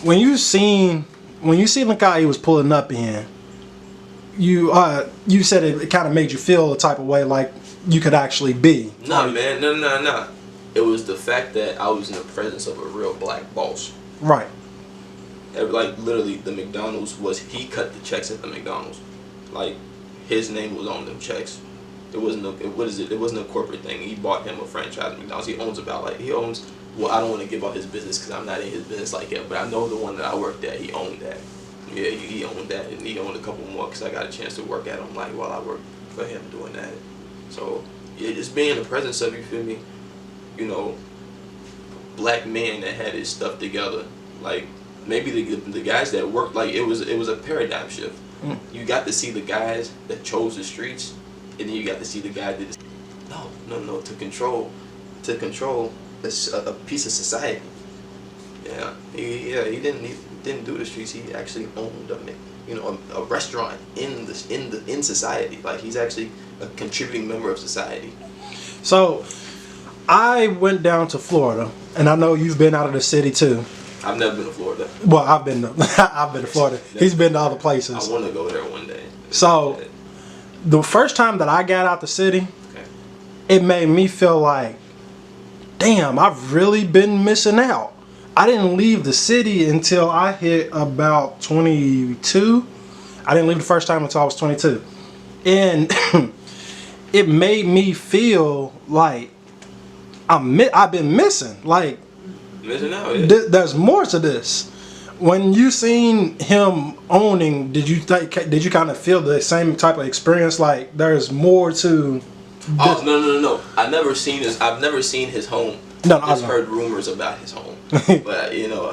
When you seen the guy he was pulling up in, you said it kind of made you feel a type of way like you could actually be. Nah, man, no. It was the fact that I was in the presence of a real black boss. Right. Like literally, the McDonald's he cut the checks at the McDonald's. Like his name was on them checks. It wasn't it wasn't a corporate thing. He bought him a franchise at McDonald's. He owns. Well, I don't want to give out his business because I'm not in his business like that. But I know the one that I worked at. He owned that. Yeah, he owned that, and he owned a couple more because I got a chance to work at him like while I worked for him doing that. So yeah, just being in the presence of, you feel me, you know, black man that had his stuff together. Like maybe the guys that worked, like it was a paradigm shift. You got to see the guys that chose the streets, and then you got to see the guy that no to control a piece of society. Yeah, he didn't do the streets. He actually owned a restaurant in society. Like he's actually a contributing member of society. So I went down to Florida, and I know you've been out of the city too. I've never been to Florida. Well, I've been to Florida. He's been to other places. I want to go there one day. So the first time that I got out the city, it made me feel like, damn, I've really been missing out. I didn't leave the city until I hit about 22. I didn't leave the first time until I was 22. And it made me feel like I've been missing. Like, missing out, yeah. There's more to this. When you seen him owning, did you kind of feel the same type of experience? Like, there's more to... Oh, no. I've never seen his home. No, I just heard rumors about his home. But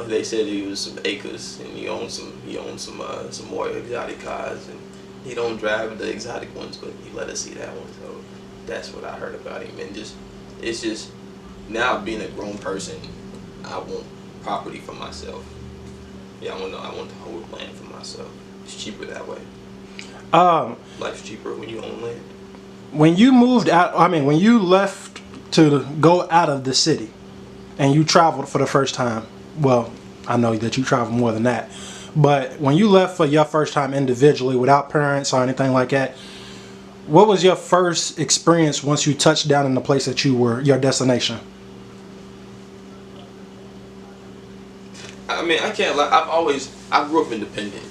they said he was some acres, and he owned some more exotic cars, and he don't drive the exotic ones, but he let us see that one. So that's what I heard about him. And it's just now being a grown person, I want property for myself. Yeah, I want the whole land for myself. It's cheaper that way. Life's cheaper when you own land. When you moved out, when you left to go out of the city and you traveled for the first time, well, I know that you traveled more than that, but when you left for your first time individually without parents or anything like that, what was your first experience once you touched down in the place that you were, your destination? I can't lie. I grew up independent.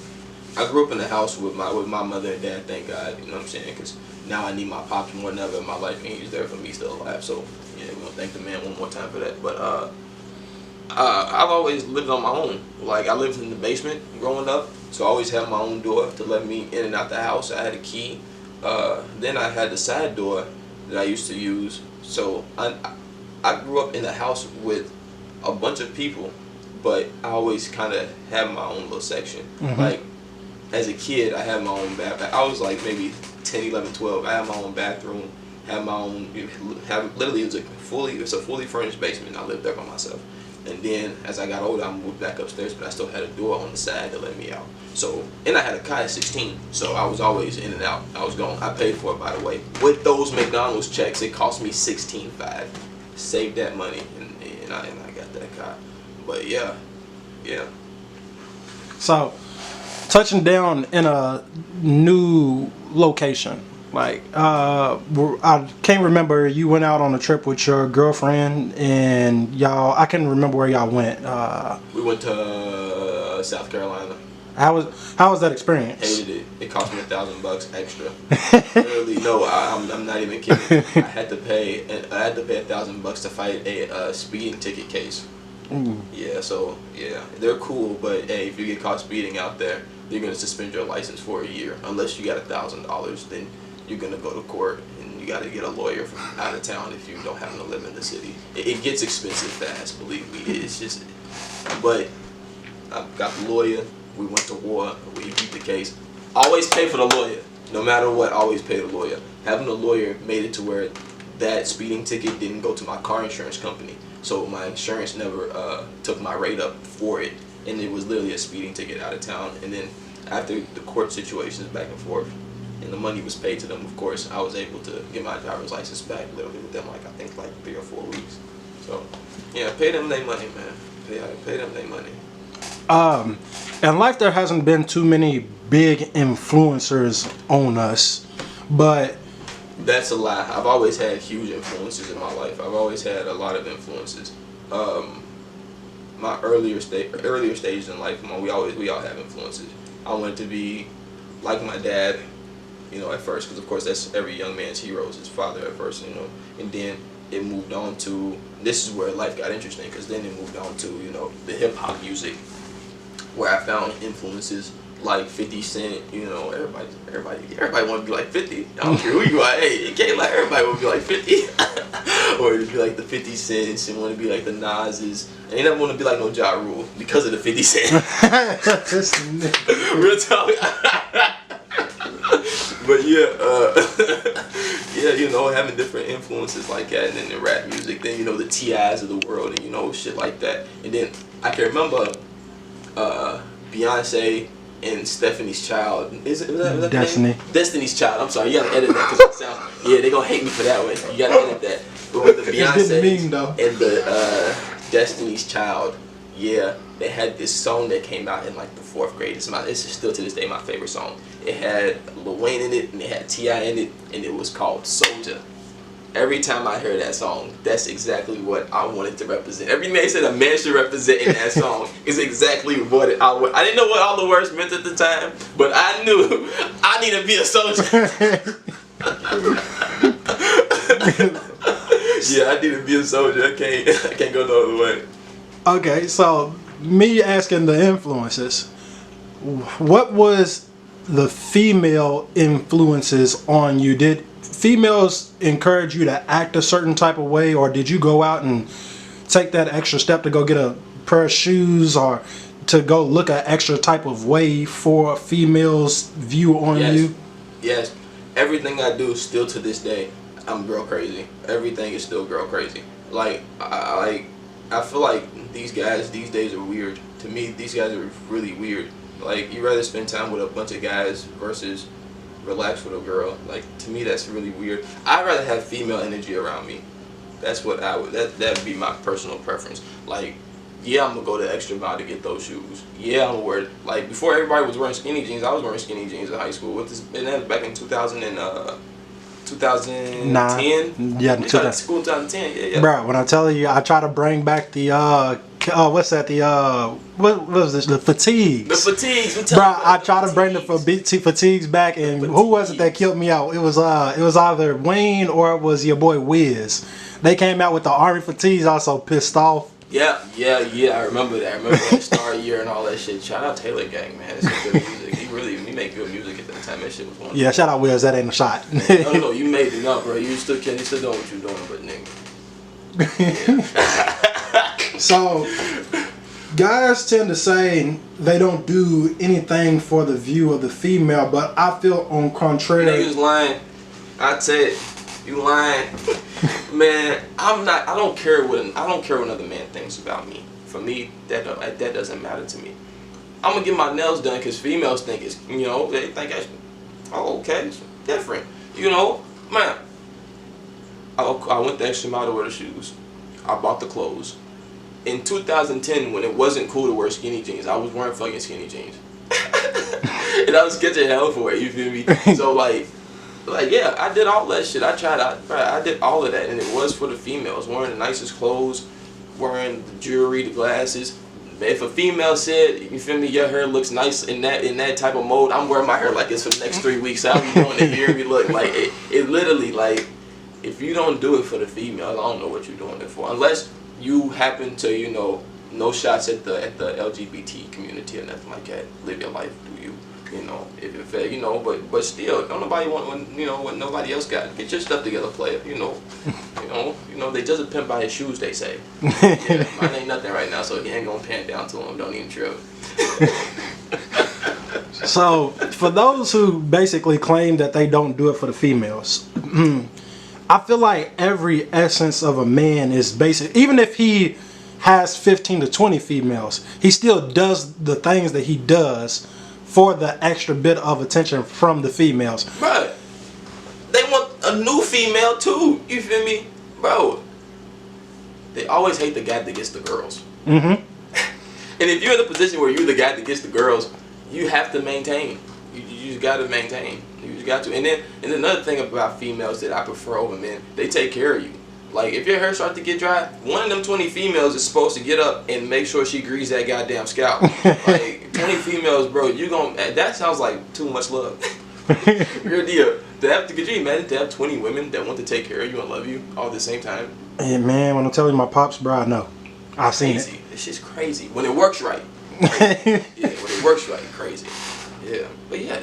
I grew up in a house with my mother and dad, thank God, you know what I'm saying? Because now I need my pops more than ever in my life, and he's there for me still alive. So, yeah, we're going to thank the man one more time for that. But I've always lived on my own. Like, I lived in the basement growing up, so I always had my own door to let me in and out the house. I had a key. Then I had the side door that I used to use. So I grew up in a house with a bunch of people, but I always kind of had my own little section. Mm-hmm. Like, as a kid, I had my own bathroom. I was like maybe 10, 11, 12. I had my own bathroom, had my own, literally it's a fully furnished basement. I lived there by myself. And then as I got older, I moved back upstairs, but I still had a door on the side to let me out. So, and I had a car at 16, so I was always in and out. I paid for it, by the way. With those McDonald's checks, it cost me $16,500. Saved that money, and I got that car. But yeah. So, touching down in a new location, like I can't remember, you went out on a trip with your girlfriend and y'all, I can't remember where y'all went. We went to South Carolina. How was that experience? Hated it. It cost me $1,000 extra. Literally, no, I'm not even kidding. I had to pay $1,000 to fight a speeding ticket case. Yeah, so yeah, they're cool, but hey, if you get caught speeding out there, they're gonna suspend your license for a year. Unless you got $1,000, then you're gonna go to court and you gotta get a lawyer from out of town if you don't happen to live in the city. It gets expensive fast, believe me. It's just, but I got the lawyer. We went to war. We beat the case. Always pay for the lawyer, no matter what. Always pay the lawyer. Having a lawyer made it to where that speeding ticket didn't go to my car insurance company. So my insurance never took my rate up for it, and it was literally a speeding ticket out of town. And then after the court situations back and forth, and the money was paid to them, of course, I was able to get my driver's license back literally within I think 3 or 4 weeks. So yeah, pay them their money, man. Pay them their money. In life, there hasn't been too many big influencers on us, but That's a lie. I've always had huge influences in my life. I've always had a lot of influences. My earlier stages in life, we all have influences. I wanted to be like my dad, at first, because of course that's every young man's hero is his father at first, and then it moved on to, this is where life got interesting, because then it moved on to the hip hop music, where I found influences like 50 Cent. Everybody want to be like 50. I don't care who you are. Hey, it can't like everybody want to be like 50, or to be like the 50 Cents and want to be like the Nas's, and they never want to be like no Ja Rule because of the 50 Cent. Real talk. But having different influences like that, and then the rap music, then the T.I.s of the world, and shit like that. And then I can remember Beyonce and Stephanie's Child. Was that Destiny. name? Destiny's Child. I'm sorry, you gotta edit that because it sounds. Yeah, they gonna hate me for that one. You gotta edit that. But with the Beyonce and the Destiny's Child, they had this song that came out in like the 4th grade. It's still to this day my favorite song. It had Lil Wayne in it and it had T.I. in it, and it was called Soldier. Every time I hear that song, that's exactly what I wanted to represent. Every man said a man should represent in that song is exactly what I didn't know what all the words meant at the time, but I knew I need to be a soldier. I need to be a soldier. I can't go no other way. Okay, so me asking the influences, what was the female influences on you? Did females encourage you to act a certain type of way, or did you go out and take that extra step to go get a pair of shoes, or to go look an extra type of way for a female's view on you? Yes. Everything I do still to this day, I'm girl crazy. Everything is still girl crazy. Like, I feel like these guys these days are weird. To me, these guys are really weird. Like, you'd rather spend time with a bunch of guys versus relax with a girl. Like, to me, that's really weird. I'd rather have female energy around me. That's what that'd be my personal preference. Like, I'm gonna go the extra mile to get those shoes. I'm gonna wear, like, before everybody was wearing skinny jeans, I was wearing skinny jeans in high school. And that was back in 2010. Yeah, school in 2010. Bro, when I tell you, I try to bring back the what's that? What was this? The fatigues. The fatigues. Bro, I try to bring the fatigues back, and who was it that killed me out? It was either Wayne or it was your boy Wiz. They came out with the army fatigues. I was so pissed off. Yeah. I remember that. I remember that Star Year and all that shit. Shout out Taylor Gang, man. It's some good music. He made good music at that time. That shit was wonderful. Yeah, shout out Wiz. That ain't a shot. No, you made it up, bro. You still doing what you're doing, but nigga. So, guys tend to say they don't do anything for the view of the female, but I feel on contrary. Niggas lying. I tell you, you lying. Man, I don't care what another man thinks about me. For me, that doesn't matter to me. I'm gonna get my nails done because females think it's, they think okay, it's different. Man, I went the extra mile to wear the shoes. I bought the clothes. In 2010, when it wasn't cool to wear skinny jeans, I was wearing fucking skinny jeans. And I was catching hell for it, you feel me? So like, I did all that shit. I did all of that, and it was for the females. Wearing the nicest clothes, wearing the jewelry, the glasses. If a female said, you feel me, your hair looks nice in that type of mode, I'm wearing my hair like this for the next 3 weeks. I'll be doing it here. Look like it literally, like, if you don't do it for the females, I don't know what you're doing it for. Unless you happen to, no shots at the LGBT community or nothing like that. Live your life, do you? But still, don't nobody want what nobody else got. Get your stuff together, player. They just a pimp by his shoes, they say. Mine ain't nothing right now, so he ain't gonna pan down to him. Don't even trip. So, for those who basically claim that they don't do it for the females, I feel like every essence of a man is basic. Even if he has 15 to 20 females, he still does the things that he does for the extra bit of attention from the females. Bro, they want a new female too. You feel me? Bro, they always hate the guy that gets the girls. And if you're in a position where you're the guy that gets the girls, you have to maintain. You just got to maintain. You just got to. And then another thing about females that I prefer over men, they take care of you. Like, if your hair starts to get dry, one of them 20 females is supposed to get up and make sure she greases that goddamn scalp. Like, 20 females, bro, that sounds like too much love. Real deal. Could you imagine to have 20 women that want to take care of you and love you all at the same time? Yeah, man, when I'm telling you my pops, bro, I know. I've seen it. It's just crazy. When it works right. Crazy. Yeah, when it works right, crazy. Yeah. But yeah.